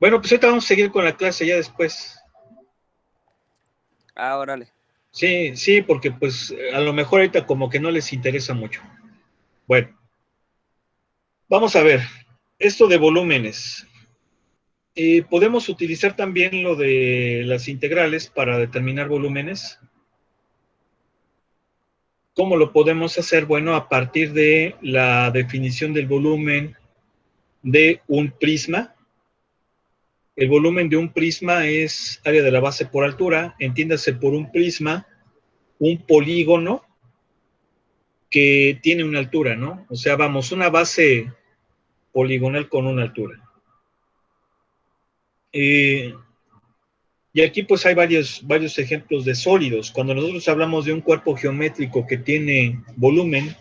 Bueno, pues ahorita vamos a seguir con la clase ya después. Ah, órale. Sí, sí, porque pues a lo mejor ahorita como que no les interesa mucho. Bueno, vamos a ver. Esto de volúmenes. Podemos utilizar también lo de las integrales para determinar volúmenes. ¿Cómo lo podemos hacer? Bueno, a partir de la definición del volumen de un prisma. El volumen de un prisma es área de la base por altura. Entiéndase por un prisma, un polígono que tiene una altura, ¿no? O sea, vamos, una base poligonal con una altura. Y aquí pues hay varios ejemplos de sólidos. Cuando nosotros hablamos de un cuerpo geométrico que tiene volumen,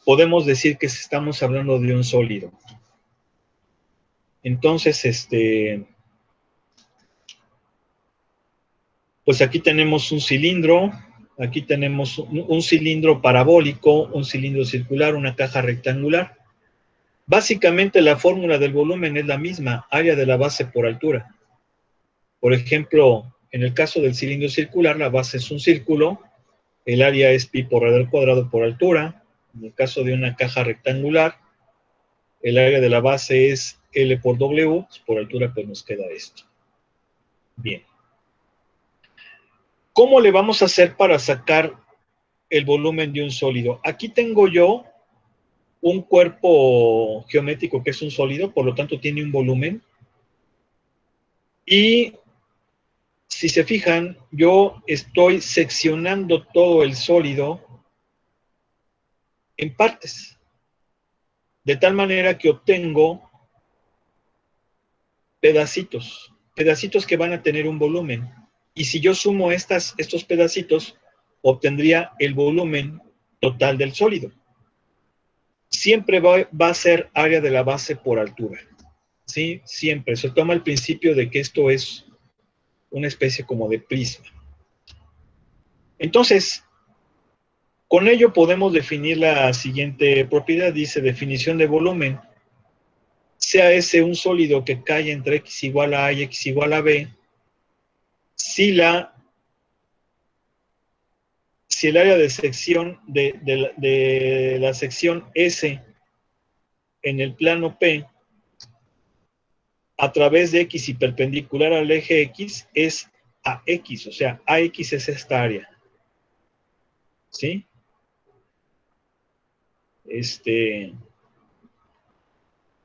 podemos decir que estamos hablando de un sólido. Entonces, pues aquí tenemos un cilindro, aquí tenemos un cilindro parabólico, un cilindro circular, una caja rectangular. Básicamente la fórmula del volumen es la misma, área de la base por altura. Por ejemplo, en el caso del cilindro circular, la base es un círculo, el área es pi por r al cuadrado por altura. En el caso de una caja rectangular, el área de la base es L por W, pues por altura pues nos queda esto. Bien. ¿Cómo le vamos a hacer para sacar el volumen de un sólido? Aquí tengo yo un cuerpo geométrico que es un sólido, por lo tanto tiene un volumen. Y si se fijan, yo estoy seccionando todo el sólido en partes, de tal manera que obtengo pedacitos que van a tener un volumen. Y si yo sumo estos pedacitos, obtendría el volumen total del sólido. Siempre va a ser área de la base por altura. ¿Sí? Siempre. Se toma el principio de que esto es una especie como de prisma. Entonces, con ello podemos definir la siguiente propiedad. Dice definición de volumen. Sea ese un sólido que cae entre x igual a y x igual a b, si el área de sección de la sección S en el plano P a través de X y perpendicular al eje X es AX, o sea, AX es esta área. ¿Sí?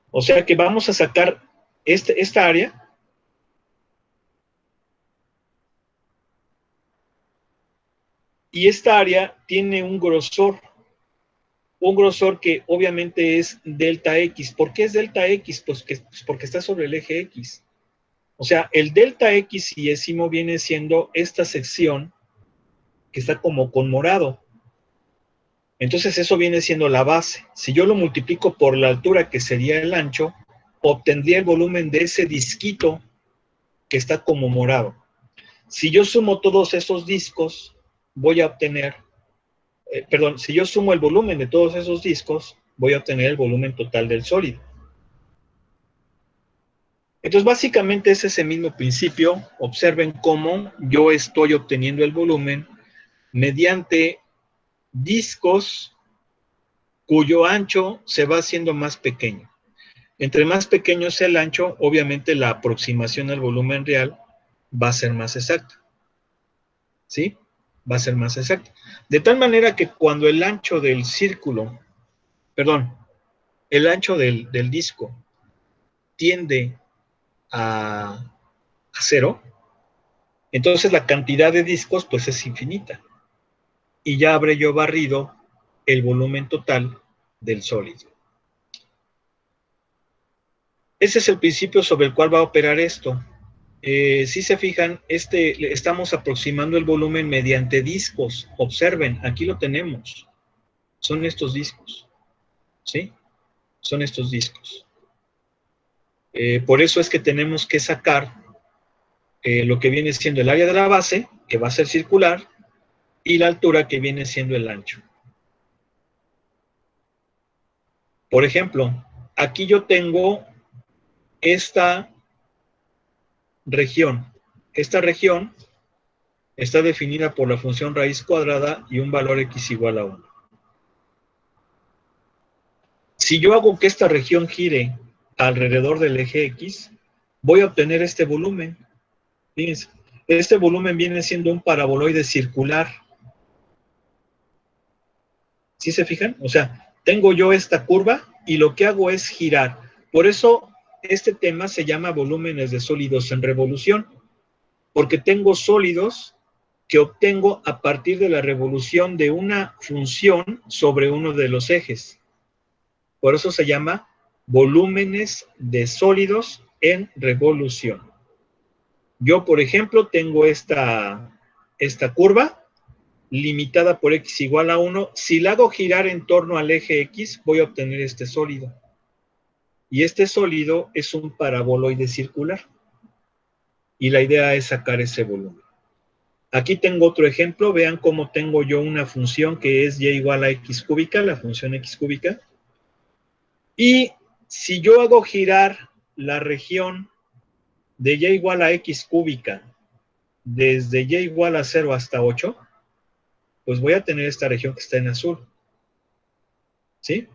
O sea que vamos a sacar esta área y esta área tiene un grosor que obviamente es delta X. ¿Por qué es delta X? Pues porque está sobre el eje X. O sea, el delta X yésimo viene siendo esta sección que está como con morado. Entonces eso viene siendo la base. Si yo lo multiplico por la altura, que sería el ancho, obtendría el volumen de ese disquito que está como morado. Si yo sumo todos esos discos, voy a obtener, si yo sumo el volumen de todos esos discos, voy a obtener el volumen total del sólido. Entonces, básicamente es ese mismo principio. Observen cómo yo estoy obteniendo el volumen mediante discos cuyo ancho se va haciendo más pequeño. Entre más pequeño sea el ancho, obviamente la aproximación al volumen real va a ser más exacta. ¿Sí? Va a ser más exacta. De tal manera que cuando el ancho del círculo, perdón, el ancho del disco tiende a cero, entonces la cantidad de discos pues es infinita. Y ya habré yo barrido el volumen total del sólido. Ese es el principio sobre el cual va a operar esto. Si se fijan, estamos aproximando el volumen mediante discos. Observen, aquí lo tenemos. Son estos discos. ¿Sí? Son estos discos. Por eso es que tenemos que sacar lo que viene siendo el área de la base, que va a ser circular, y la altura que viene siendo el ancho. Por ejemplo, aquí yo tengo esta región. Esta región está definida por la función raíz cuadrada y un valor x igual a 1. Si yo hago que esta región gire alrededor del eje x, voy a obtener este volumen. Fíjense, este volumen viene siendo un paraboloide circular. ¿Sí se fijan? O sea, tengo yo esta curva y lo que hago es girar. Por eso este tema se llama volúmenes de sólidos en revolución, porque tengo sólidos que obtengo a partir de la revolución de una función sobre uno de los ejes. Por eso se llama volúmenes de sólidos en revolución. Yo, por ejemplo, tengo esta curva limitada por x igual a 1. Si la hago girar en torno al eje x, voy a obtener este sólido. Y este sólido es un paraboloide circular. Y la idea es sacar ese volumen. Aquí tengo otro ejemplo. Vean cómo tengo yo una función que es y igual a x cúbica, la función x cúbica. Y si yo hago girar la región de y igual a x cúbica desde y igual a 0 hasta 8, pues voy a tener esta región que está en azul. ¿Sí?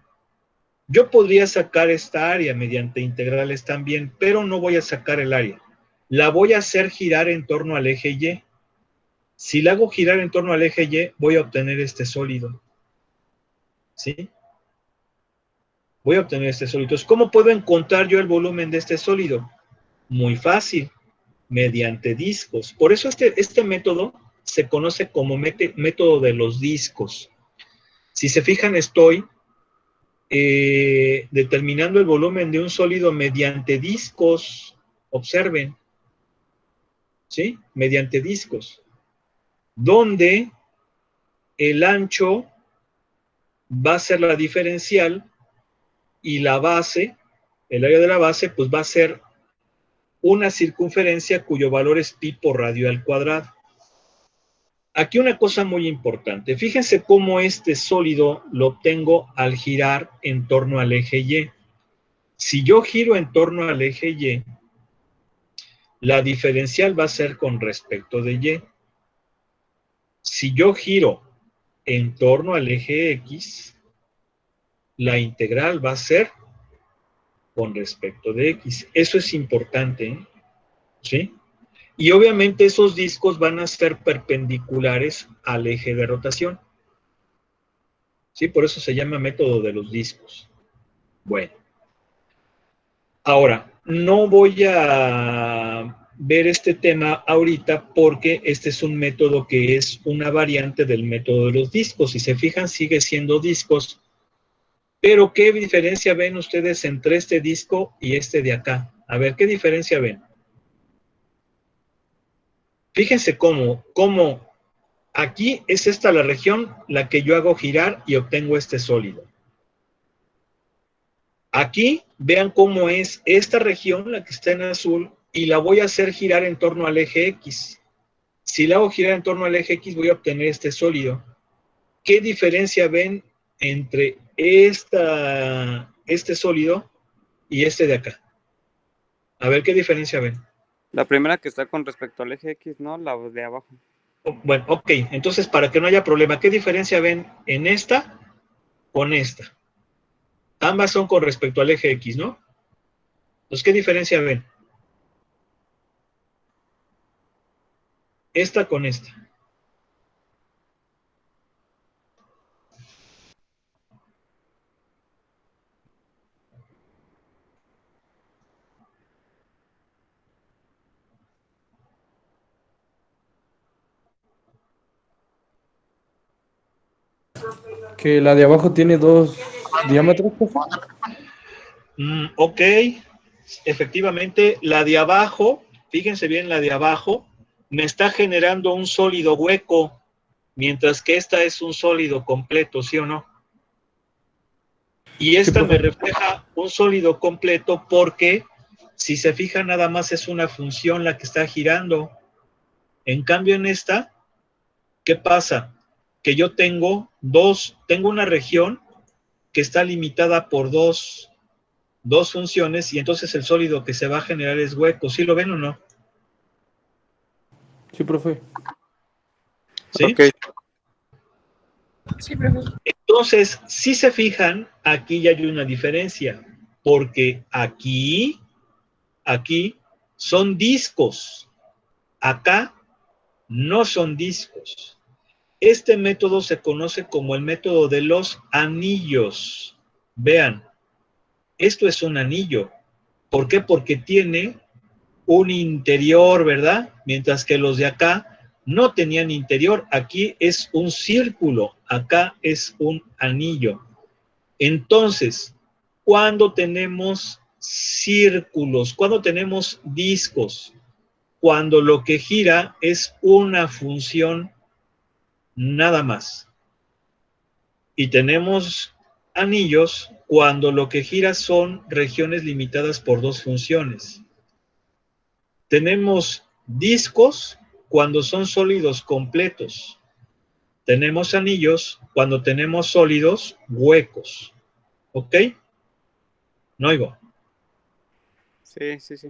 Yo podría sacar esta área mediante integrales también, pero no voy a sacar el área. La voy a hacer girar en torno al eje Y. Si la hago girar en torno al eje Y, voy a obtener este sólido. ¿Sí? Voy a obtener este sólido. Entonces, ¿cómo puedo encontrar yo el volumen de este sólido? Muy fácil, mediante discos. Por eso este método se conoce como método de los discos. Si se fijan, estoy determinando el volumen de un sólido mediante discos. Observen, ¿sí? Mediante discos, donde el ancho va a ser la diferencial y la base, el área de la base, pues va a ser una circunferencia cuyo valor es pi por radio al cuadrado. Aquí una cosa muy importante. Fíjense cómo este sólido lo obtengo al girar en torno al eje Y. Si yo giro en torno al eje Y, la diferencial va a ser con respecto de Y. Si yo giro en torno al eje X, la integral va a ser con respecto de X. Eso es importante, ¿eh? ¿Sí? Y obviamente esos discos van a ser perpendiculares al eje de rotación. ¿Sí? Por eso se llama método de los discos. Bueno. Ahora, no voy a ver este tema ahorita porque este es un método que es una variante del método de los discos. Si se fijan, sigue siendo discos. Pero, ¿qué diferencia ven ustedes entre este disco y este de acá? A ver, ¿qué diferencia ven? Fíjense cómo aquí es esta la región la que yo hago girar y obtengo este sólido. Aquí, vean cómo es esta región, la que está en azul, y la voy a hacer girar en torno al eje X. Si la hago girar en torno al eje X, voy a obtener este sólido. ¿Qué diferencia ven entre este sólido y este de acá? A ver, ¿qué diferencia ven? La primera que está con respecto al eje X, ¿no? La de abajo. Bueno, ok. Entonces, para que no haya problema, ¿qué diferencia ven en esta con esta? Ambas son con respecto al eje X, ¿no? Entonces, ¿qué diferencia ven? Esta con esta. Que la de abajo tiene dos diámetros, profe. Ok, efectivamente, la de abajo, fíjense bien, la de abajo me está generando un sólido hueco, mientras que esta es un sólido completo, ¿sí o no? Y esta me refleja un sólido completo porque, si se fijan, nada más es una función la que está girando. En cambio, en esta, ¿qué pasa? Que yo tengo una región que está limitada por dos funciones y entonces el sólido que se va a generar es hueco. ¿Sí lo ven o no? Sí, profe. ¿Sí? Ok. Sí, profe. Entonces, si se fijan, aquí ya hay una diferencia, porque aquí son discos, acá no son discos. Este método se conoce como el método de los anillos. Vean, esto es un anillo. ¿Por qué? Porque tiene un interior, ¿verdad? Mientras que los de acá no tenían interior. Aquí es un círculo, acá es un anillo. Entonces, cuando tenemos círculos, cuando tenemos discos, cuando lo que gira es una función nada más. Y tenemos anillos cuando lo que gira son regiones limitadas por dos funciones. Tenemos discos cuando son sólidos completos. Tenemos anillos cuando tenemos sólidos huecos. ¿Ok? No oigo. Sí, sí, sí.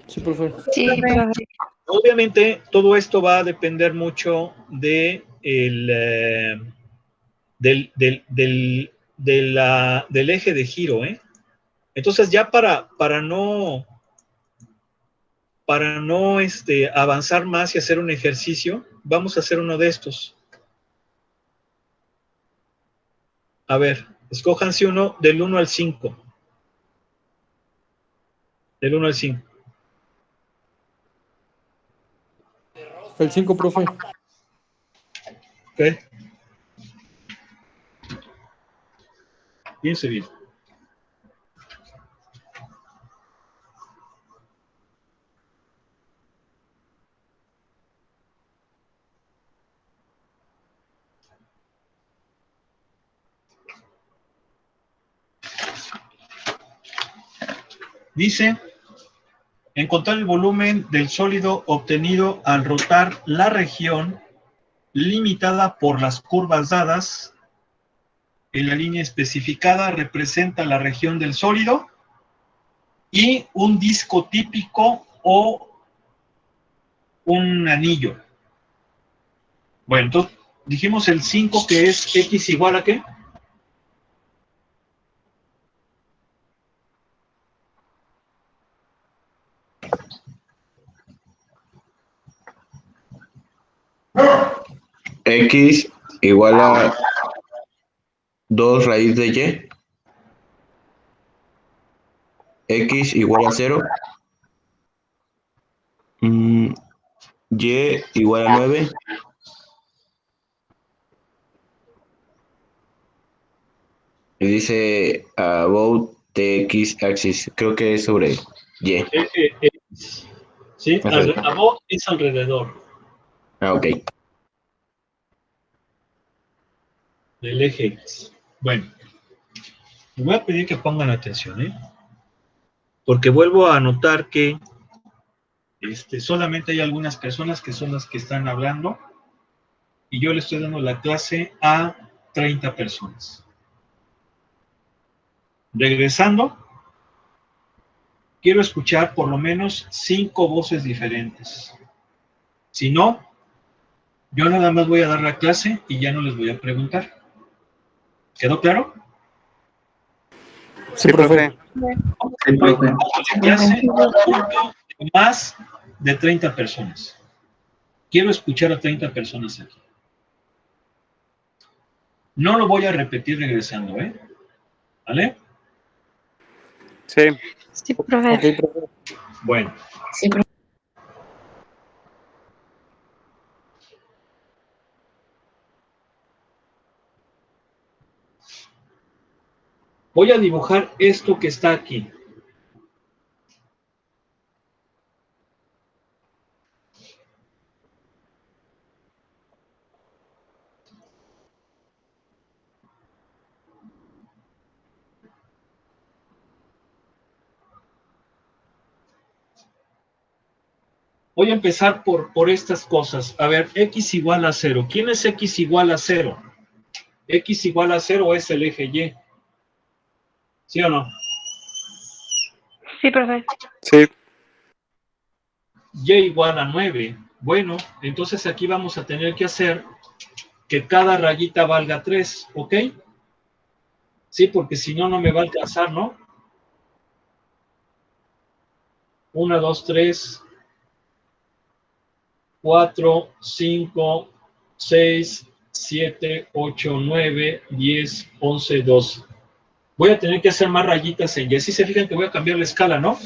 Sí, profe. Sí, profe. Obviamente, todo esto va a depender mucho del eje de giro, ¿eh? Entonces, ya para no avanzar más y hacer un ejercicio, vamos a hacer uno de estos. A ver, escójanse uno del 1 al 5. Del 1 al 5. El 5, profe. ¿Ok? Piense bien. Dice, encontrar el volumen del sólido obtenido al rotar la región limitada por las curvas dadas en la línea especificada representa la región del sólido y un disco típico o un anillo. Bueno, entonces dijimos el 5 que es x igual a ¿qué? X igual a 2 raíz de Y. X igual a 0. Y igual a 9. Y dice about the X axis. Creo que es sobre Y. Sí, Perfecto. above es alrededor Ok. del eje X. Bueno, les voy a pedir que pongan atención, ¿eh? Porque vuelvo a notar que solamente hay algunas personas que son las que están hablando y yo le estoy dando la clase a 30 personas. Regresando, quiero escuchar por lo menos 5 voces diferentes. Si no, yo nada más voy a dar la clase y ya no les voy a preguntar. ¿Quedó claro? Sí, profe. Sí, profe. Clase más de 30 personas. Quiero escuchar a 30 personas aquí. No lo voy a repetir regresando, ¿eh? ¿Vale? Sí. Sí, profe. Ok, profe. Bueno. Sí, profe. Voy a dibujar esto que está aquí. Voy a empezar por estas cosas. A ver, x igual a 0. ¿Quién es x igual a 0? X igual a 0 es el eje Y. ¿Sí o no? Sí, profe. Sí. Y igual a 9. Bueno, entonces aquí vamos a tener que hacer que cada rayita valga 3, ¿ok? Sí, porque si no, no me va a alcanzar, ¿no? 1, 2, 3, 4, 5, 6, 7, 8, 9, 10, 11, 12. Voy a tener que hacer más rayitas en Y. Así se fijan que voy a cambiar la escala, ¿no?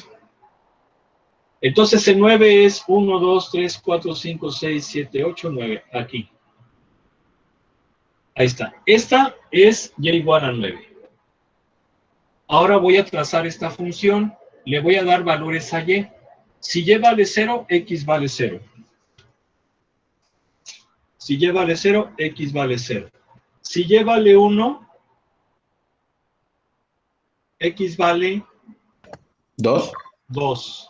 Entonces el 9 es 1, 2, 3, 4, 5, 6, 7, 8, 9. Aquí. Ahí está. Esta es Y igual a 9. Ahora voy a trazar esta función. Le voy a dar valores a Y. Si Y vale 0, X vale 0. Si Y vale 0, X vale 0. Si Y vale 1, X vale 2. 2.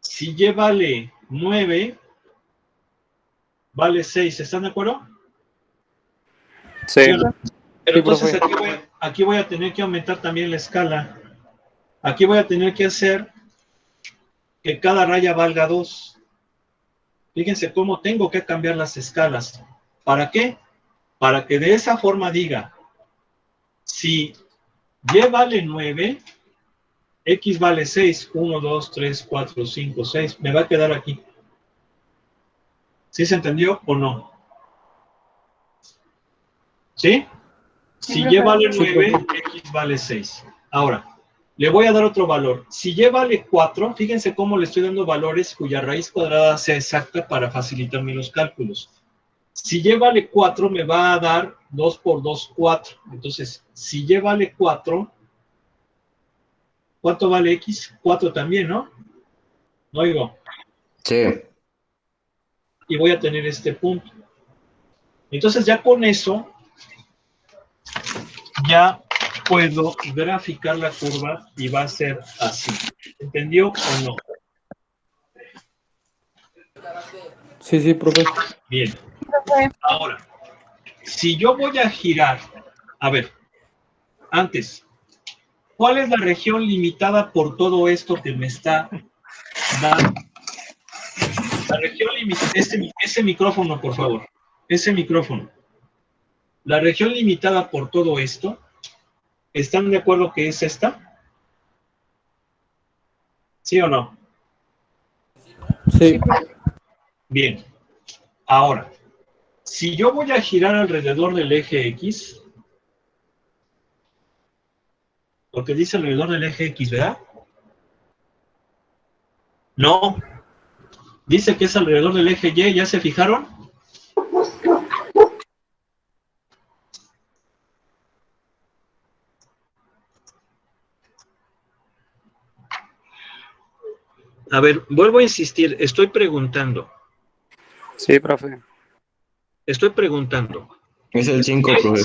Si Y vale 9, vale 6. ¿Están de acuerdo? Sí. ¿Sí o no? Pero Sí, entonces profe. aquí voy a tener que aumentar también la escala. Aquí voy a tener que hacer que cada raya valga 2. Fíjense cómo tengo que cambiar las escalas. ¿Para qué? Para que de esa forma diga, si Y vale 9, X vale 6, 1, 2, 3, 4, 5, 6, me va a quedar aquí. ¿Sí se entendió o no? ¿Sí? Si Y vale 9, X vale 6. Ahora, le voy a dar otro valor. Si Y vale 4, fíjense cómo le estoy dando valores cuya raíz cuadrada sea exacta para facilitarme los cálculos. Si Y vale 4, me va a dar 2 por 2, 4. Entonces, si Y vale 4, ¿cuánto vale X? 4 también, ¿no? No oigo. Sí. Y voy a tener este punto. Entonces, ya con eso, ya puedo graficar la curva y va a ser así. ¿Entendió o no? Sí, sí, profe. Bien. Ahora, si yo voy a girar, a ver, antes, ¿cuál es la región limitada por todo esto que me está dando? La región limitada, ese micrófono, por favor, ese micrófono. La región limitada por todo esto, ¿están de acuerdo que es esta? ¿Sí o no? Sí. Bien. Ahora, si yo voy a girar alrededor del eje X, porque dice alrededor del eje X, ¿verdad? No, dice que es alrededor del eje Y, ¿ya se fijaron? A ver, vuelvo a insistir, estoy preguntando. Sí, profe. Estoy preguntando. Es el 5, profe.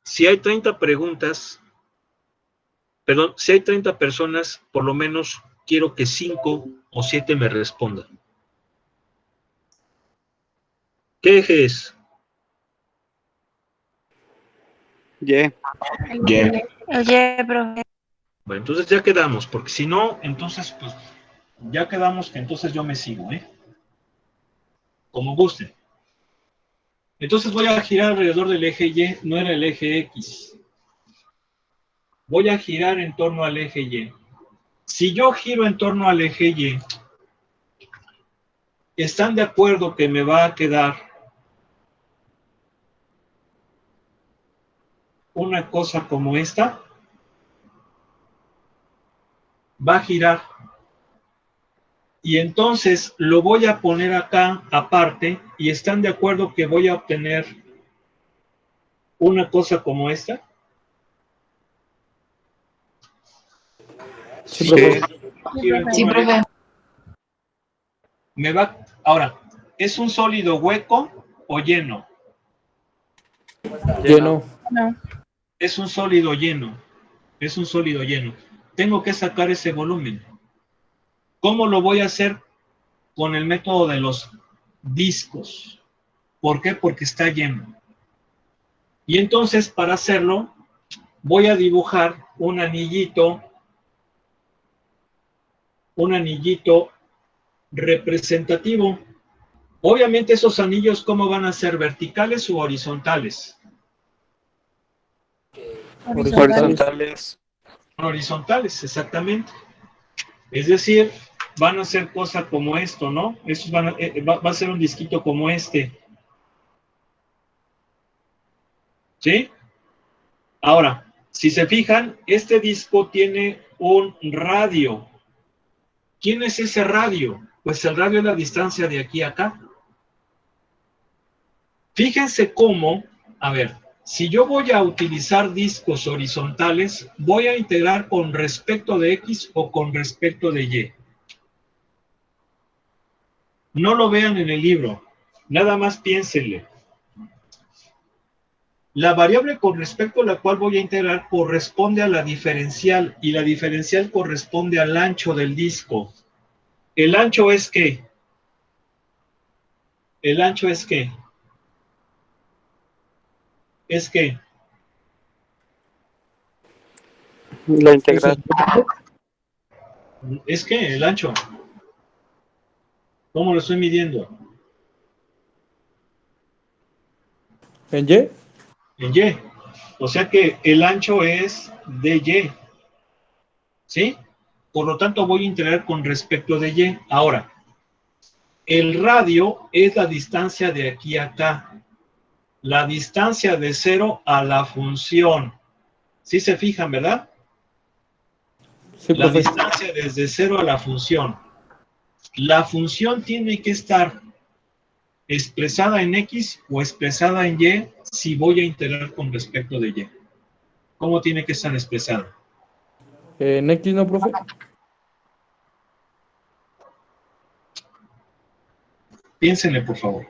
Si hay 30 preguntas, perdón, si hay 30 personas, por lo menos quiero que 5 o 7 me respondan. ¿Qué eje es? Y. Y. Oye, profe. Bueno, entonces ya quedamos, porque si no, entonces, pues, ya quedamos que entonces yo me sigo, ¿eh? Como guste. Entonces voy a girar alrededor del eje Y, no era el eje X. Voy a girar en torno al eje Y. Si yo giro en torno al eje Y, ¿están de acuerdo que me va a quedar una cosa como esta? Va a girar. Y entonces lo voy a poner acá aparte y están de acuerdo que voy a obtener una cosa como esta. Sí, profe. Sí, profe. Me va, ahora, ¿es un sólido hueco o lleno? Lleno. No. Es un sólido lleno. Es un sólido lleno. Tengo que sacar ese volumen. ¿Cómo lo voy a hacer? Con el método de los discos. ¿Por qué? Porque está lleno. Y entonces, para hacerlo, voy a dibujar un anillito representativo. Obviamente esos anillos, ¿cómo van a ser? ¿Verticales u horizontales? Horizontales. Horizontales, exactamente. Es decir, van a ser cosas como esto, ¿no? Estos va a ser un disquito como este. ¿Sí? Ahora, si se fijan, este disco tiene un radio. ¿Quién es ese radio? Pues el radio es la distancia de aquí a acá. Fíjense cómo, a ver, si yo voy a utilizar discos horizontales, voy a integrar con respecto de X o con respecto de Y. No lo vean en el libro, nada más piénsenle. La variable con respecto a la cual voy a integrar corresponde a la diferencial y la diferencial corresponde al ancho del disco. ¿El ancho es qué? ¿El ancho es qué? ¿Es qué? La integral. ¿Es qué? El ancho. ¿Cómo lo estoy midiendo? ¿En Y? En Y. O sea que el ancho es de Y. ¿Sí? Por lo tanto, voy a integrar con respecto de Y. Ahora, el radio es la distancia de aquí a acá. La distancia de 0 a la función. ¿Sí se fijan, verdad? Sí, La profe. distancia desde 0 a la función. La función tiene que estar expresada en X o expresada en Y si voy a integrar con respecto de Y. ¿Cómo tiene que estar expresada? ¿En X no, profe? Piénsenle, por favor.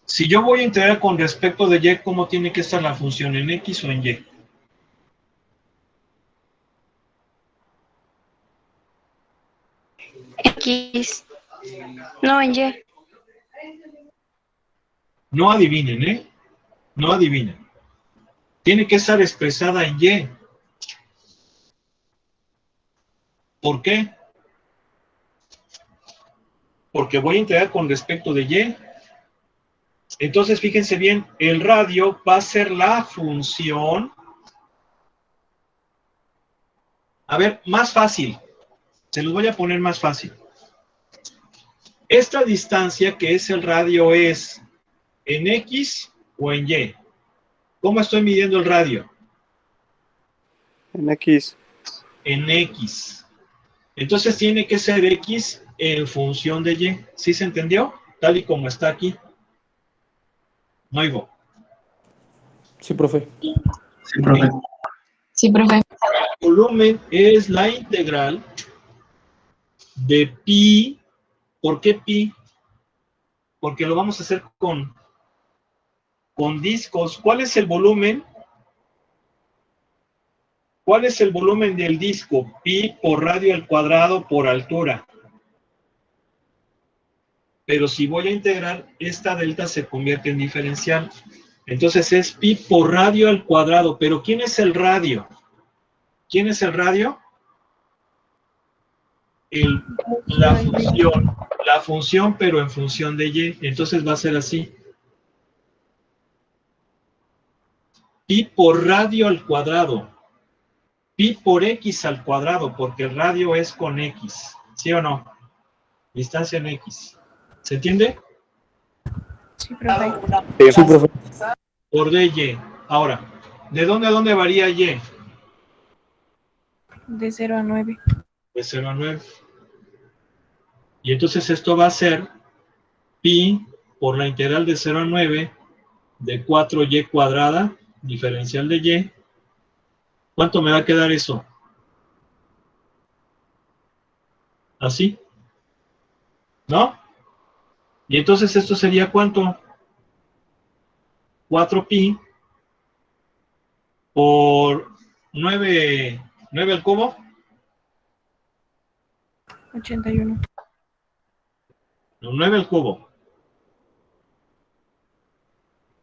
Si yo voy a integrar con respecto de Y, ¿cómo tiene que estar la función? ¿En X o en Y? X. No, en Y. No adivinen, ¿eh? No adivinen. Tiene que estar expresada en Y. ¿Por qué? Porque voy a integrar con respecto de Y. Entonces, fíjense bien, el radio va a ser la función. A ver, más fácil. Se los voy a poner más fácil. Esta distancia que es el radio es en X o en Y. ¿Cómo estoy midiendo el radio? En X. En X. Entonces tiene que ser X en función de Y. ¿Sí se entendió? Tal y como está aquí. No oigo. Sí, profe. Sí, profe. Sí, profe. El volumen es la integral de pi. ¿Por qué pi? Porque lo vamos a hacer con discos. ¿Cuál es el volumen? ¿Cuál es el volumen del disco? Pi por radio al cuadrado por altura. Pero si voy a integrar, esta delta se convierte en diferencial. Entonces es pi por radio al cuadrado. ¿Pero quién es el radio? ¿Quién es el radio? La función, pero en función de Y. Entonces va a ser así. Pi por radio al cuadrado. Pi por X al cuadrado, porque el radio es con X. ¿Sí o no? Distancia en X. ¿Se entiende? Sí, profe. Sí, profe. Por dy. Ahora, ¿de dónde a dónde varía y? De 0 a 9. De 0 a 9. Y entonces esto va a ser pi por la integral de 0 a 9 de 4y cuadrada, diferencial de y. ¿Cuánto me va a quedar eso? ¿Así? ¿No? Y entonces esto sería ¿cuánto? 4pi por 9 al cubo. 81. No, 9 al cubo.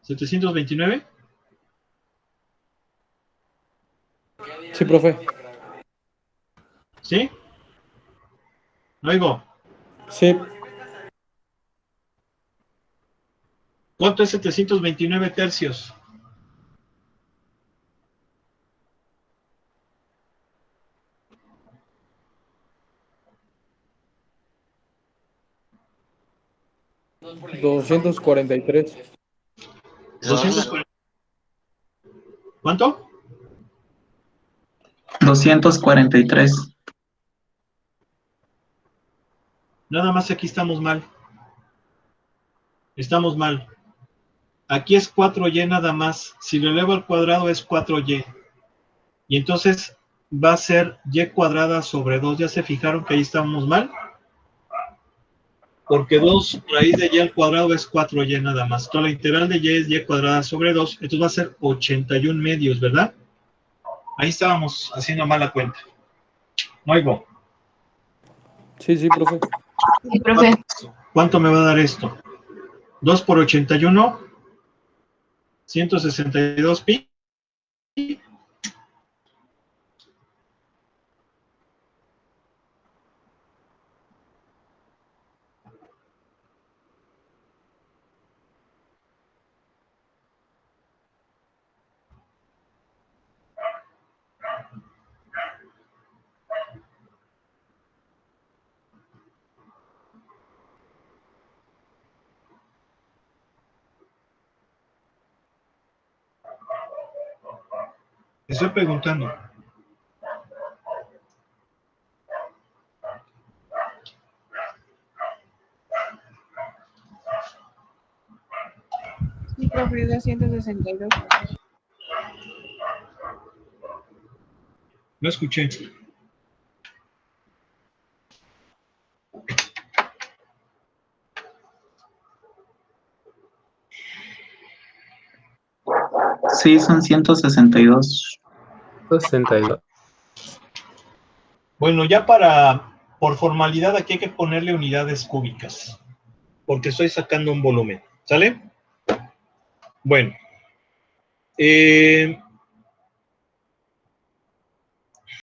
729. Sí, profe. ¿Sí? ¿No oigo? Sí, ¿Cuánto es 729 tercios? $243. 240. ¿Cuánto? 243. Nada más aquí estamos mal. Estamos mal. Aquí es 4y nada más. Si lo elevo al cuadrado es 4y. Y entonces va a ser y cuadrada sobre 2. ¿Ya se fijaron que ahí estamos mal? Porque 2 raíz de y al cuadrado es 4y nada más. Toda la integral de y es y cuadrada sobre 2. Entonces va a ser 81 medios, ¿verdad? Ahí estábamos haciendo mala cuenta. No oigo. Sí, profe. Sí, profe. ¿Cuánto me va a dar esto? 2 por 81, 162 pi. Estoy preguntando. Sí, profe, 262. No escuché. Sí, son 162. 62. Bueno, ya por formalidad aquí hay que ponerle unidades cúbicas, porque estoy sacando un volumen, ¿sale? Bueno,